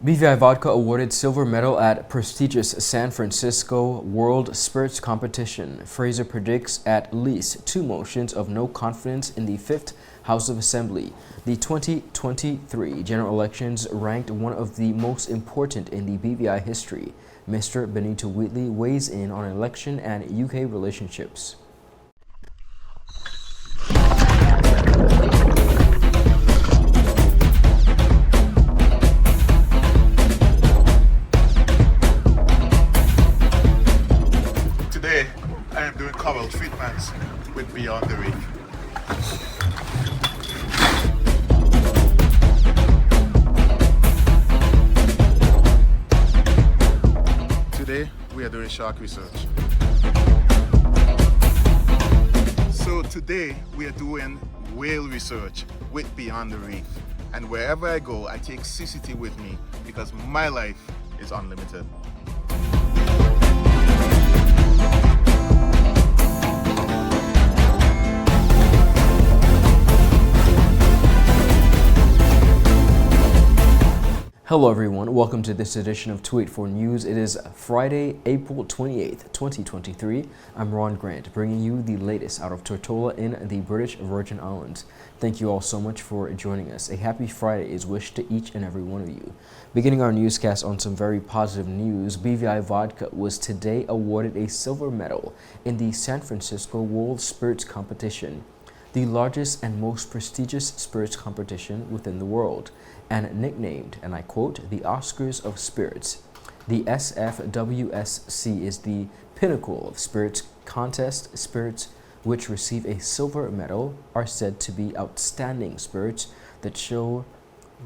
BVI Vodka awarded silver medal at prestigious San Francisco World Spirits Competition. FRASER predicts at least 2 motions of no confidence in the 5th House of Assembly. The 2023 general elections ranked one of the most important in the BVI history. Mr. Benito Wheatley weighs in on election and UK relationships. Today, I am doing cobble treatments with Beyond the Reef. Today, we are doing shark research. So today, we are doing whale research with Beyond the Reef. And wherever I go, I take CCT with me because my life is unlimited. Hello everyone, welcome to this edition of 284 News. It is Friday, April 28th, 2023. I'm Ron Grant, bringing you the latest out of Tortola in the British Virgin Islands. Thank you all so much for joining us. A happy Friday is wished to each and every one of you. Beginning our newscast on some very positive news, BVI Vodka was today awarded a silver medal in the San Francisco World Spirits Competition, the largest and most prestigious spirits competition within the world, and nicknamed, and I quote, the Oscars of Spirits. The SFWSC is the pinnacle of spirits contest. Spirits which receive a silver medal are said to be outstanding spirits that show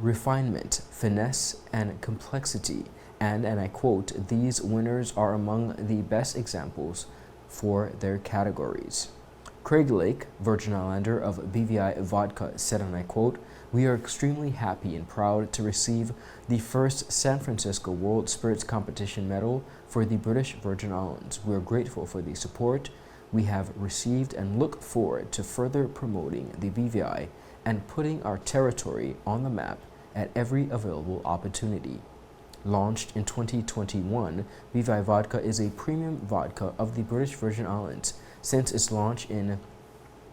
refinement, finesse, and complexity. And I quote, these winners are among the best examples for their categories. Craig Lake, Virgin Islander of BVI Vodka, said, and I quote, we are extremely happy and proud to receive the first San Francisco World Spirits Competition medal for the British Virgin Islands. We are grateful for the support we have received and look forward to further promoting the BVI and putting our territory on the map at every available opportunity. Launched in 2021, BVI Vodka is a premium vodka of the British Virgin Islands. Since its launch in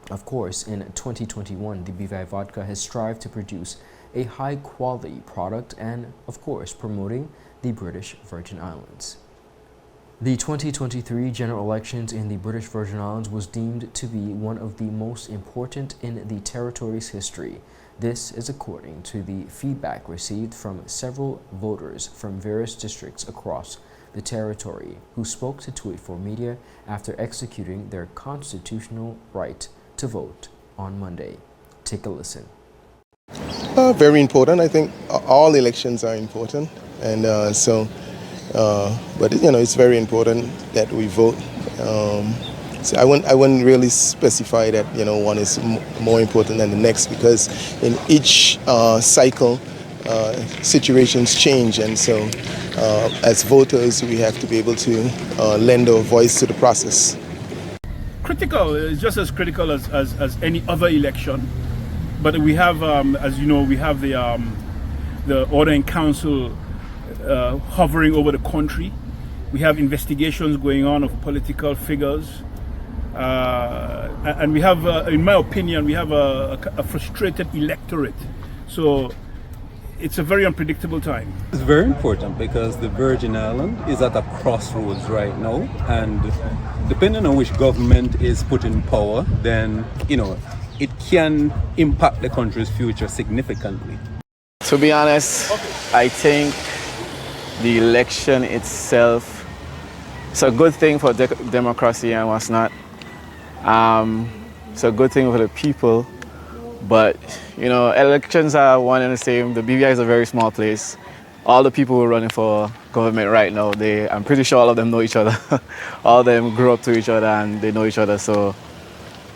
2021, the BVI Vodka has strived to produce a high-quality product and, of course, promoting the British Virgin Islands. The 2023 general elections in the British Virgin Islands was deemed to be one of the most important in the territory's history. This is according to the feedback received from several voters from various districts across the territory who spoke to 284 Media after executing their constitutional right to vote on Monday. Take a listen. Very important. I think all elections are important, and but you know, it's very important that we vote. So I wouldn't really specify that, you know, one is more important than the next, because in each cycle situations change, and so as voters we have to be able to lend our voice to the process. Critical is just as critical as any other election, but we have, as you know, we have the Order in Council hovering over the country. We have investigations going on of political figures, and we have, in my opinion, we have a frustrated electorate. So it's a very unpredictable time. It's very important because the Virgin Islands is at a crossroads right now, and depending on which government is put in power, then, you know, it can impact the country's future significantly. To be honest, I think the election itself is a good thing for democracy and what's not. It's a good thing for the people, but you know, elections are one and the same. The BVI is a very small place. All the people who are running for government right now, I'm pretty sure all of them know each other. All of them grew up to each other and they know each other. So,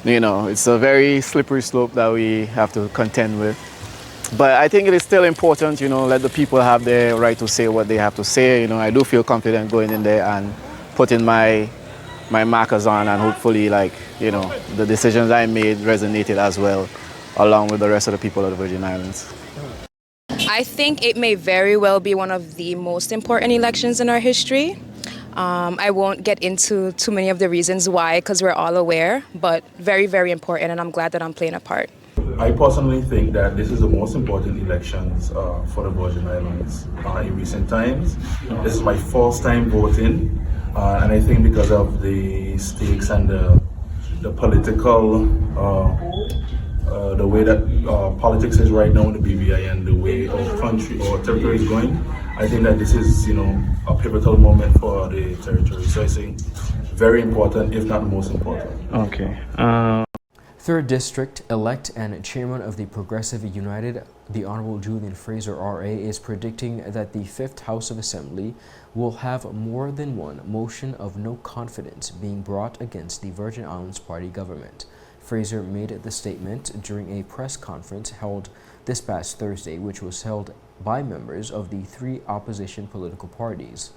you know, it's a very slippery slope that we have to contend with. But I think it is still important, you know, let the people have their right to say what they have to say. You know, I do feel confident going in there and putting my markers on, and hopefully, like, you know, the decisions I made resonated as well, along with the rest of the people of the Virgin Islands. I think it may very well be one of the most important elections in our history. I won't get into too many of the reasons why, because we're all aware, but very, very important, and I'm glad that I'm playing a part. I personally think that this is the most important elections for the Virgin Islands in recent times. This is my first time voting, and I think because of the stakes and the political, the way that politics is right now in the BVI and the way our country or territory is going, I think that this is, a pivotal moment for the territory. So I think very important, if not the most important. Okay. 3rd District elect and chairman of the Progressive United, the Honorable Julian FRASER RA, is predicting that the 5th House of Assembly will have more than one motion of no confidence being brought against the Virgin Islands Party government. FRASER made the statement during a press conference held this past Thursday, which was held by members of the 3 opposition political parties.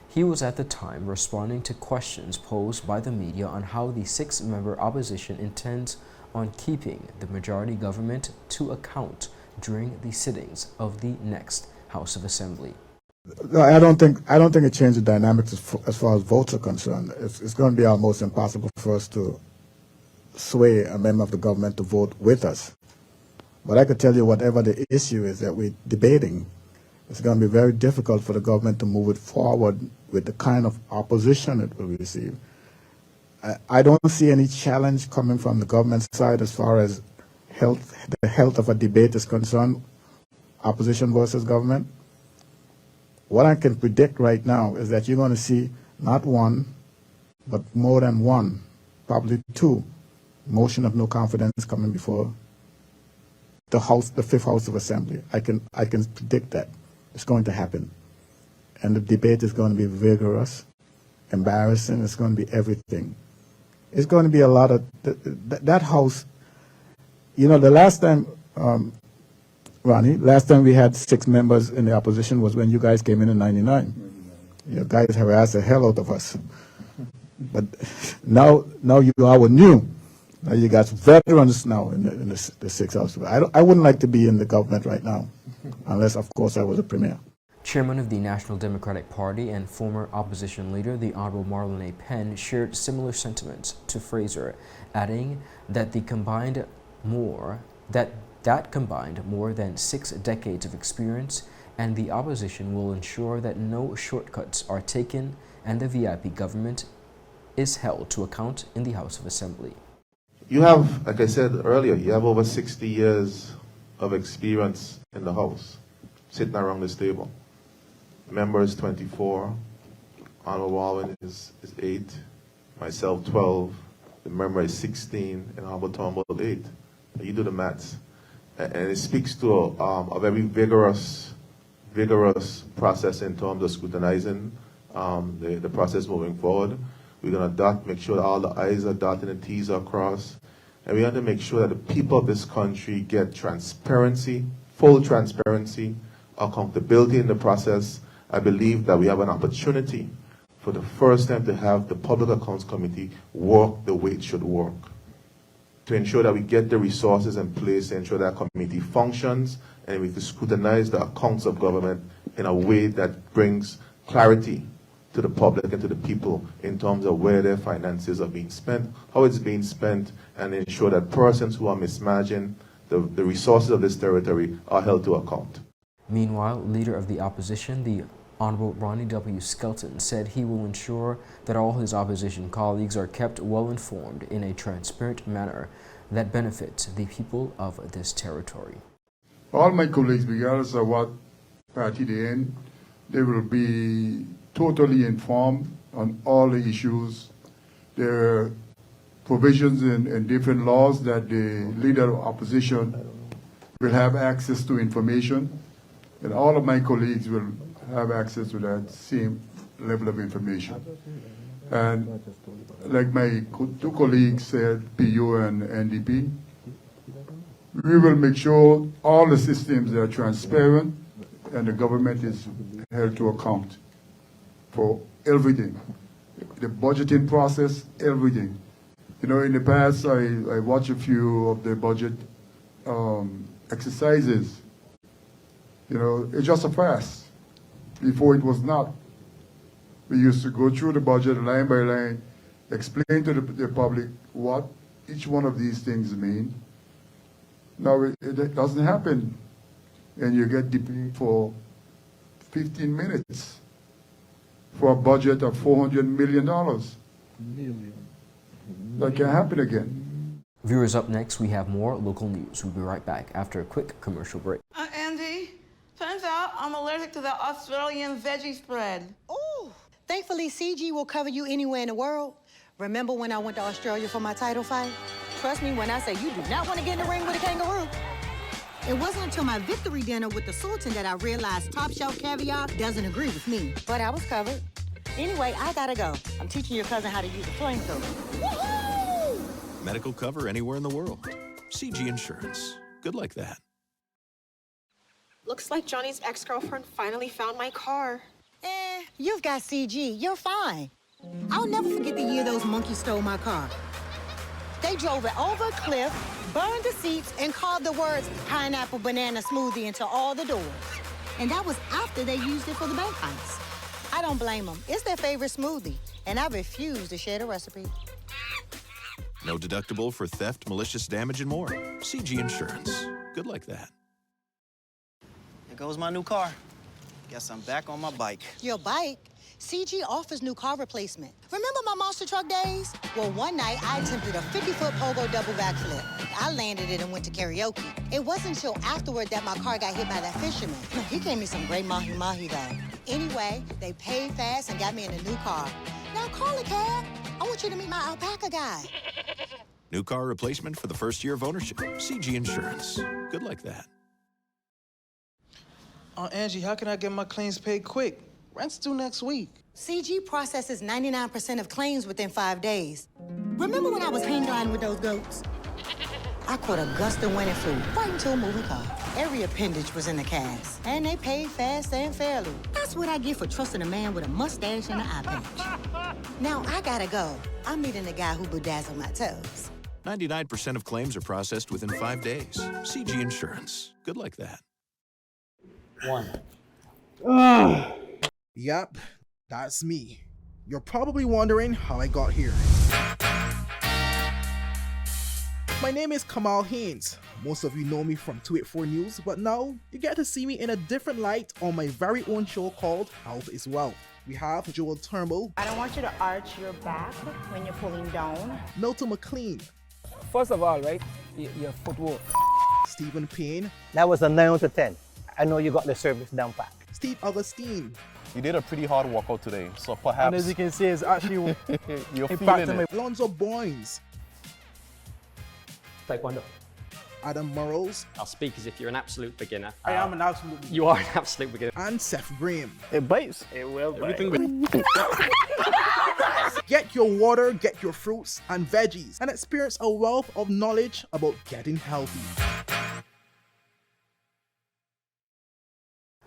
He was at the time responding to questions posed by the media on how the 6-member opposition intends on keeping the majority government to account during the sittings of the next House of Assembly. No, I don't think it changed the dynamics as far as votes are concerned. It's going to be almost impossible for us to sway a member of the government to vote with us. But I could tell you whatever the issue is that we're debating, it's going to be very difficult for the government to move it forward with the kind of opposition it will receive. I don't see any challenge coming from the government side as far as the health of a debate is concerned, opposition versus government. What I can predict right now is that you're going to see not one, but more than one, probably 2, motion of no confidence coming before the 5th House of Assembly. I can predict that. It's going to happen. And the debate is going to be vigorous, embarrassing, it's going to be everything. It's going to be a lot of, that House, the last time, Ronnie, last time we had 6 members in the opposition was when you guys came in '99. You guys harassed the hell out of us. But now you are new. Now you got veterans now in the 6th House. I wouldn't like to be in the government right now, unless, of course, I was a premier. Chairman of the National Democratic Party and former opposition leader, the Honorable Marlon A. Penn, shared similar sentiments to FRASER, adding that combined more than 6 decades of experience, and the opposition will ensure that no shortcuts are taken and the VIP government is held to account in the House of Assembly. You have, like I said earlier, you have over 60 years of experience in the House, sitting around this table. Members 24, Honorable Walwin is 8, myself 12, the member is 16, and Honorable Turnbull 8. You do the maths. And it speaks to a very vigorous process in terms of scrutinizing the process moving forward. We're going to make sure that all the I's are dotted and the T's are crossed. And we have to make sure that the people of this country get transparency, full transparency, accountability in the process. I believe that we have an opportunity for the first time to have the Public Accounts Committee work the way it should work, to ensure that we get the resources in place to ensure that committee functions and we can scrutinize the accounts of government in a way that brings clarity to the public and to the people in terms of where their finances are being spent, how it's being spent, and ensure that persons who are mismanaging the resources of this territory are held to account. Meanwhile, leader of the opposition, the Honorable Ronnie W. Skelton, said he will ensure that all his opposition colleagues are kept well informed in a transparent manner that benefits the people of this territory. All my colleagues, regardless of what party they're in, they will be totally informed on all the issues. There are provisions in different laws that the leader of opposition will have access to information, and all of my colleagues will have access to that same level of information. And like my 2 colleagues said, PU and NDP, we will make sure all the systems are transparent and the government is held to account for everything. The budgeting process, everything. In the past, I watched a few of the budget exercises. You know, it's just a farce. Before it was not. We used to go through the budget line by line, explain to the public what each one of these things mean. Now it doesn't happen. And you get debate for 15 minutes for a budget of $400 million. That can happen again. Viewers, up next, we have more local news. We'll be right back after a quick commercial break. Andy, turns out I'm allergic to the Australian veggie spread. Ooh, thankfully CG will cover you anywhere in the world. Remember when I went to Australia for my title fight? Trust me when I say you do not want to get in the ring with a kangaroo. It wasn't until my victory dinner with the Sultan that I realized top shelf caviar doesn't agree with me. But I was covered. Anyway, I gotta go. I'm teaching your cousin how to use a flamethrower. Woohoo! Medical cover anywhere in the world. CG Insurance. Good like that. Looks like Johnny's ex-girlfriend finally found my car. You've got CG. You're fine. I'll never forget the year those monkeys stole my car. They drove it over a cliff, burned the seats, and carved the words pineapple banana smoothie into all the doors. And that was after they used it for the bank heist. I don't blame them. It's their favorite smoothie, and I refuse to share the recipe. No deductible for theft, malicious damage, and more. CG Insurance. Good like that. There goes my new car. Guess I'm back on my bike. Your bike? CG offers new car replacement. Remember my monster truck days? Well, one night I attempted a 50-foot pogo double backflip. I landed it and went to karaoke. It wasn't until afterward that my car got hit by that fisherman. He gave me some great mahi-mahi, though. Anyway, they paid fast and got me in a new car. Now call a cab. I want you to meet my alpaca guy. New car replacement for the first year of ownership. CG Insurance. Good like that. Angie, how can I get my claims paid quick? Rent's due next week. CG processes 99% of claims within 5 days. Remember when I was hang gliding with those goats? I caught a gust of wind and flew right into a moving car. Every appendage was in the cast, and they paid fast and fairly. That's what I get for trusting a man with a mustache and an eye patch. Now I gotta go. I'm meeting the guy who bedazzled my toes. 99% of claims are processed within 5 days. CG Insurance. Good like that. Yep, that's me. You're probably wondering how I got here. My name is Kamal Haynes. Most of you know me from 284 News, but now you get to see me in a different light on my very own show called Health is Wealth. We have Joel Turnbull. I don't want you to arch your back when you're pulling down. Milton McLean. First of all, right, your footwork. Stephen Payne. That was a 9 out of 10. I know you got the service down pat. Steve Augustine. You did a pretty hard workout today, so perhaps... And as you can see, it's actually you're feeling it. Alonzo Boynes. Taekwondo. Adam Murrows. I'll speak as if you're an absolute beginner. I am an absolute beginner. You are an absolute beginner. And Seth Graham. It bites. It will bite. Get your water, get your fruits and veggies, and experience a wealth of knowledge about getting healthy.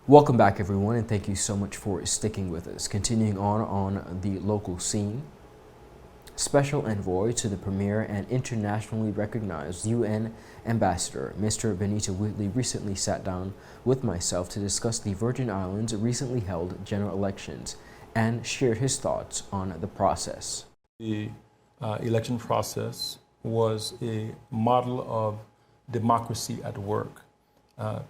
Welcome back, everyone, and thank you so much for sticking with us. Continuing on the local scene, Special Envoy to the Premier and internationally recognized UN Ambassador, Mr. Benito Wheatley, recently sat down with myself to discuss the Virgin Islands' recently held general elections and shared his thoughts on the process. The election process was a model of democracy at work.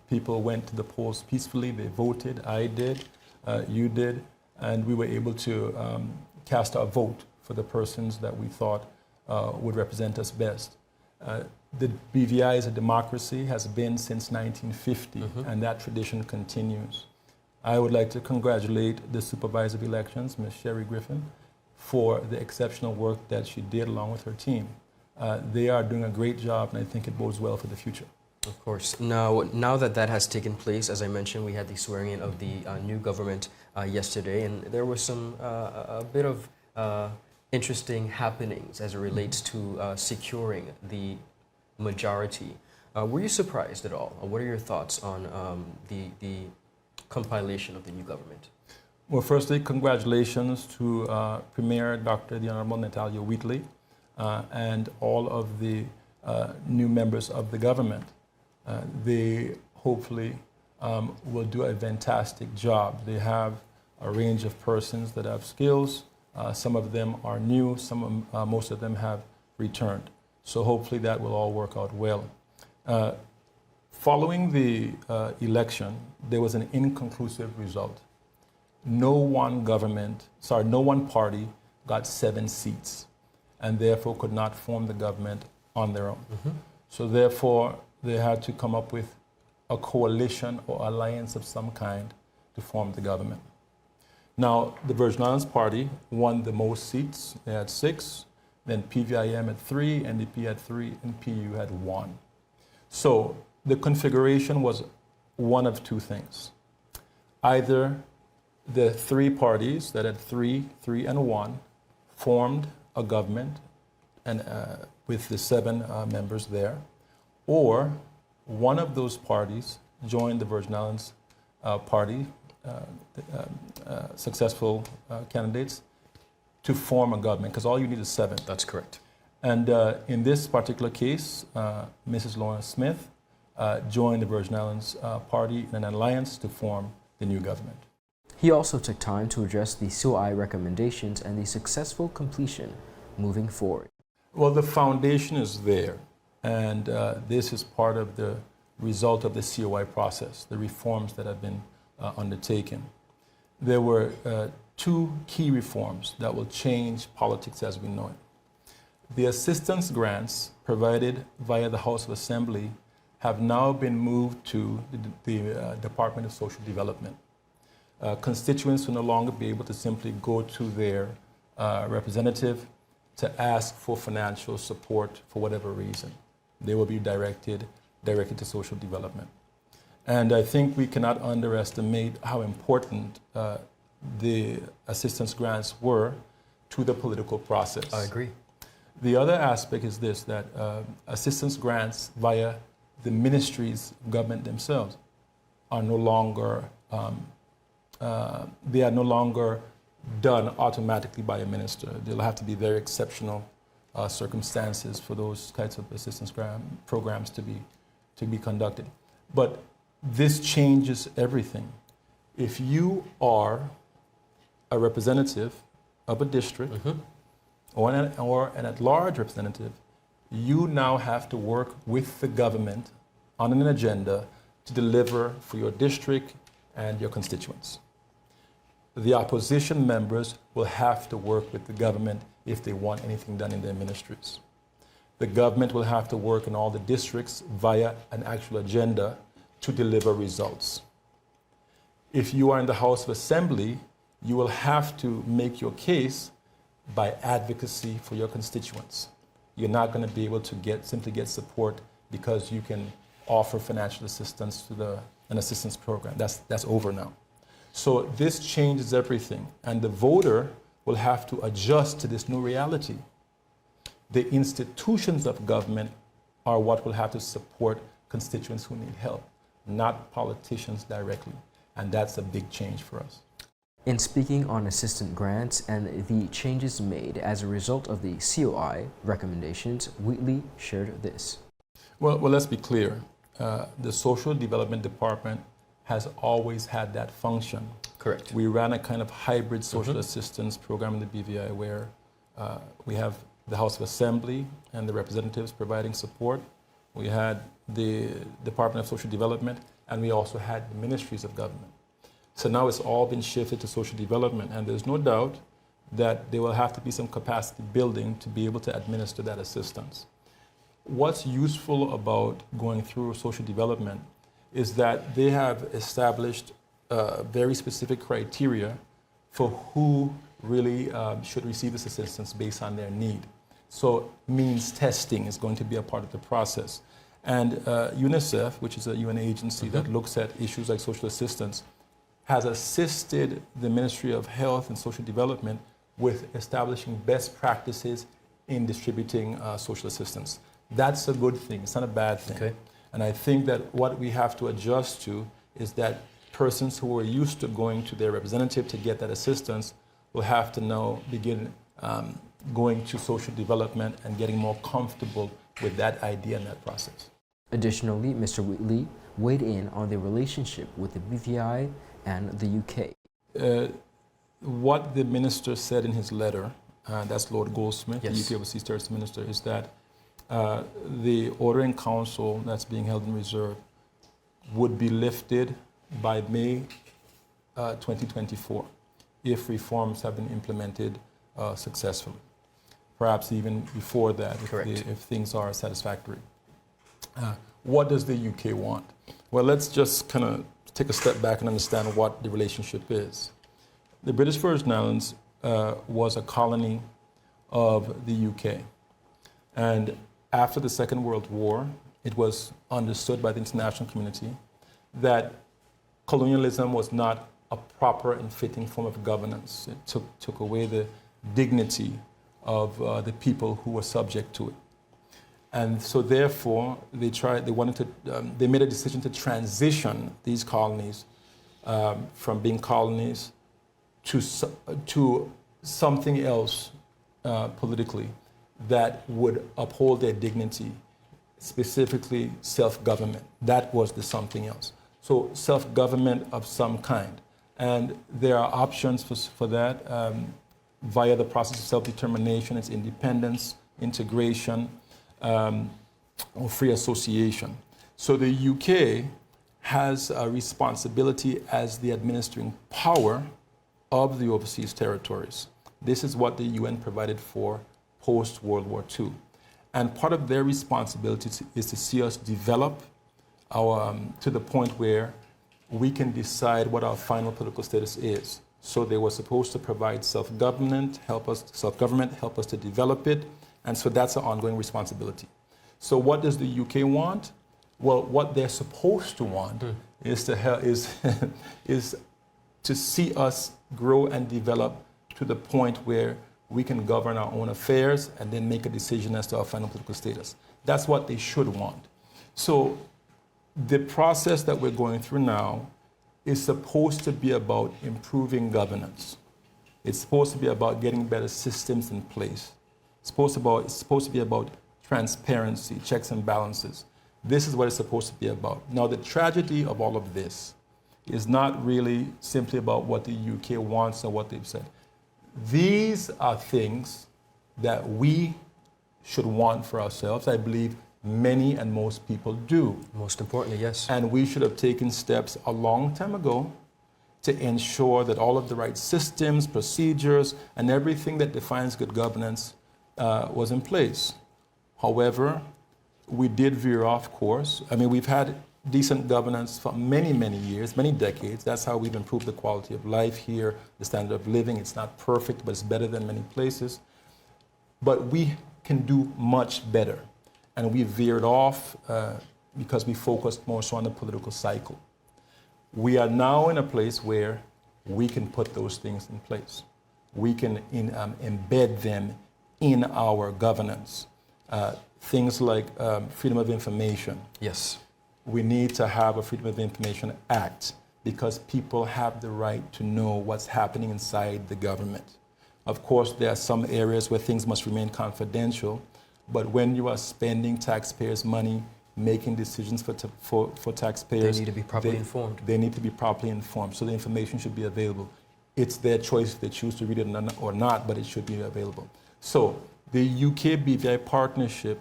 People went to the polls peacefully, they voted, I did, you did, and we were able to cast our vote for the persons that we thought would represent us best. The BVI as a democracy has been since 1950, and that tradition continues. I would like to congratulate the Supervisor of Elections, Ms. Sherry Griffin, for the exceptional work that she did along with her team. They are doing a great job, and I think it bodes well for the future. Of course. Now that that has taken place, as I mentioned, we had the swearing in of the new government yesterday, and there was some a bit of interesting happenings as it relates to securing the majority. Were you surprised at all? What are your thoughts on the compilation of the new government? Well, firstly, congratulations to Premier Dr. the Honorable Natalia Wheatley and all of the new members of the government. They hopefully will do a fantastic job. They have a range of persons that have skills. Some of them are new, most of them have returned. So hopefully that will all work out well. Following the election, there was an inconclusive result. No one party got 7 seats and therefore could not form the government on their own. So therefore, they had to come up with a coalition or alliance of some kind to form the government. Now, the Virgin Islands Party won the most seats. They had 6, then PVIM had 3, NDP had 3, and PU had 1. So the configuration was one of 2 things. Either the 3 parties that had 3, 3, and 1 formed a government and with the 7 members there, or one of those parties joined the Virgin Islands Party, successful candidates, to form a government, because all you need is 7. That's correct. And in this particular case, Mrs. Lorna Smith joined the Virgin Islands Party in an alliance to form the new government. He also took time to address the C.O.A. recommendations and the successful completion moving forward. Well, the foundation is there, and this is part of the result of the C.O.A. process, the reforms that have been undertaken. There were 2 key reforms that will change politics as we know it. The assistance grants provided via the House of Assembly have now been moved to the Department of Social Development. Constituents will no longer be able to simply go to their representative to ask for financial support for whatever reason. They will be directed to social development. And I think we cannot underestimate how important the assistance grants were to the political process. I agree. The other aspect is this, that assistance grants via the ministries of government themselves are no longer they are no longer done automatically by a minister. There'll have to be very exceptional circumstances for those kinds of assistance programs to be conducted. But this changes everything. If you are a representative of a district or an at-large representative, you now have to work with the government on an agenda to deliver for your district and your constituents. The opposition members will have to work with the government if they want anything done in their ministries. The government will have to work in all the districts via an actual agenda to deliver results. If you are in the House of Assembly, you will have to make your case by advocacy for your constituents. You're not going to be able to simply get support because you can offer financial assistance to an assistance program. That's over now. So this changes everything, and the voter will have to adjust to this new reality. The institutions of government are what will have to support constituents who need help, not politicians directly, and that's a big change for us. In speaking on assistance grants and the changes made as a result of the C.O.A. recommendations, Wheatley shared this. Well, let's be clear. The Social Development Department has always had that function. Correct. We ran a kind of hybrid social assistance program in the BVI where we have the House of Assembly and the representatives providing support. We had the Department of Social Development, and we also had the ministries of government. So now it's all been shifted to social development, and there's no doubt that there will have to be some capacity building to be able to administer that assistance. What's useful about going through social development is that they have established very specific criteria for who really should receive this assistance based on their need. So means testing is going to be a part of the process. And UNICEF, which is a UN agency that looks at issues like social assistance, has assisted the Ministry of Health and Social Development with establishing best practices in distributing social assistance. That's a good thing. It's not a bad thing. Okay. And I think that what we have to adjust to is that persons who are used to going to their representative to get that assistance will have to now begin going to social development and getting more comfortable with that idea and that process. Additionally, Mr. Wheatley weighed in on their relationship with the BVI and the UK. What the minister said in his letter, that's Lord Goldsmith, Yes. the UK Overseas Terrorist Minister, is that the order in council that's being held in reserve would be lifted by May 2024 if reforms have been implemented successfully. Perhaps even before that, if things are satisfactory. What does the UK want? Well, let's just kind of take a step back and understand what the relationship is. The British Virgin Islands was a colony of the UK. And after the Second World War, it was understood by the international community that colonialism was not a proper and fitting form of governance. It took away the dignity of the people who were subject to it. And so therefore, they made a decision to transition these colonies from being colonies to something else politically that would uphold their dignity, specifically self-government. That was the something else. So self-government of some kind. And there are options for that via the process of self-determination, its independence, integration, or free association. So the UK has a responsibility as the administering power of the overseas territories. This is what the UN provided for post-World War II. And part of their responsibility is to see us develop to the point where we can decide what our final political status is. So they were supposed to provide self-government, help us to develop it, and so that's an ongoing responsibility. So what does the UK want? Well, what they're supposed to want is to see us grow and develop to the point where we can govern our own affairs and then make a decision as to our final political status. That's what they should want. So the process that we're going through now is supposed to be about improving governance. It's supposed to be about getting better systems in place. It's supposed to be about transparency, checks and balances. This is what it's supposed to be about. Now, the tragedy of all of this is not really simply about what the UK wants or what they've said. These are things that we should want for ourselves. I believe many and most people do. Most importantly, yes. And we should have taken steps a long time ago to ensure that all of the right systems, procedures, and everything that defines good governance was in place. However, we did veer off course. I mean, we've had decent governance for many, many years, many decades. That's how we've improved the quality of life here, the standard of living. It's not perfect, but it's better than many places. But we can do much better. And we veered off because we focused more so on the political cycle. We are now in a place where we can put those things in place. We can embed them in our governance. Things like freedom of information. Yes. We need to have a Freedom of Information Act because people have the right to know what's happening inside the government. Of course, there are some areas where things must remain confidential, but when you are spending taxpayers' money, making decisions for taxpayers, they need to be properly informed. They need to be properly informed, so the information should be available. It's their choice if they choose to read it or not, but it should be available. So the UK BVI partnership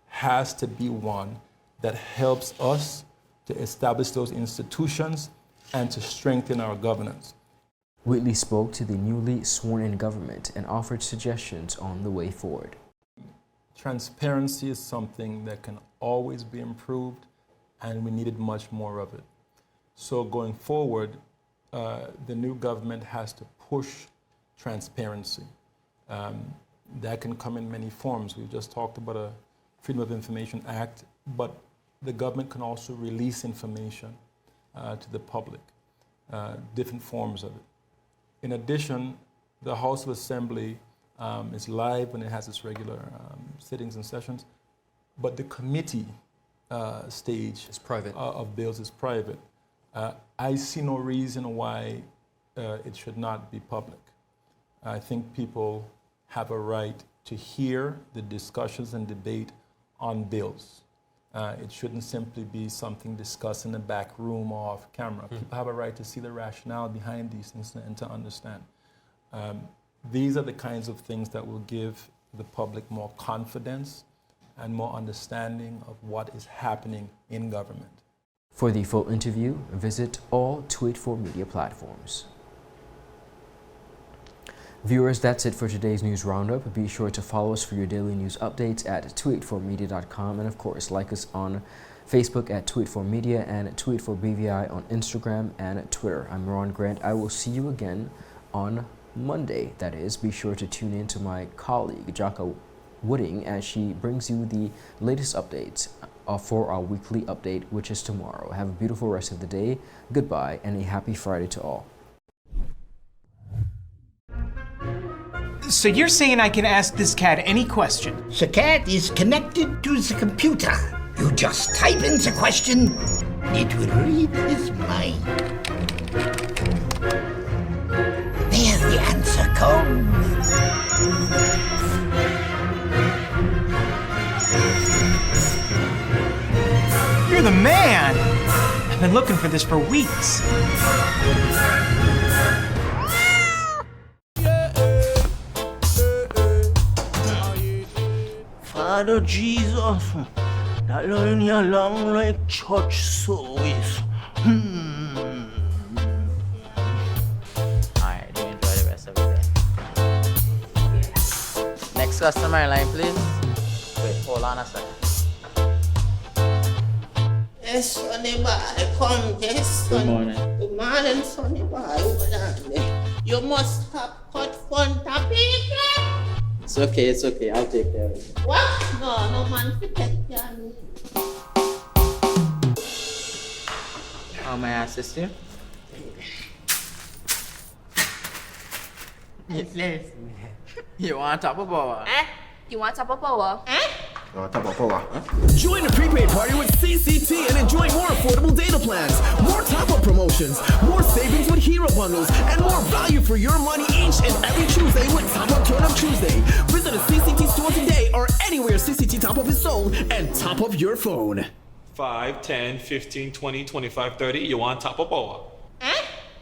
has to be one that helps us to establish those institutions and to strengthen our governance. Wheatley spoke to the newly sworn-in government and offered suggestions on the way forward. Transparency is something that can always be improved, and we needed much more of it. So going forward, the new government has to push transparency. That can come in many forms. We've just talked about a Freedom of Information Act, but the government can also release information to the public, different forms of it. In addition, the House of Assembly is live when it has its regular sittings and sessions, but the committee stage of bills is private. I see no reason why it should not be public. I think people have a right to hear the discussions and debate on bills. It shouldn't simply be something discussed in the back room or off camera. People have a right to see the rationale behind these things and to understand. These are the kinds of things that will give the public more confidence and more understanding of what is happening in government. For the full interview, visit all Tweet4 media platforms. Viewers, that's it for today's news roundup. Be sure to follow us for your daily news updates at tweet4media.com, and of course like us on Facebook at Tweet4Media and Tweet4BVI on Instagram and Twitter. I'm Ron Grant. I will see you again on Monday. That is, be sure to tune in to my colleague Jaka Wooding as she brings you the latest updates for our weekly update, which is tomorrow. Have a beautiful rest of the day. Goodbye and a happy Friday to all. So you're saying I can ask this cat any question? The cat is connected to the computer. You just type in the question, it will read his mind. There the answer comes. You're the man! I've been looking for this for weeks. Father Jesus, that line you long like church service. Alright, do enjoy the rest of the day. Next customer line, please. Wait, hold on a second. Yes, Sonny boy, come, yes, son. Good morning. Good morning, Sonny boy. Hold on there. You must have cut front of people. It's okay, I'll take care of it. What? No man to take care of me. How may I assist you? You want top of power? You want top of power? Join the prepaid party with CCT and enjoy more affordable data plans, more top-up promotions, more savings with hero bundles, and more value for your money each and every Tuesday with Top Up Turn Up Tuesday. Visit a CCT store today or anywhere CCT Top Up is sold and top up your phone. 5, 10, 15, 20, 25, 30. You want top of power?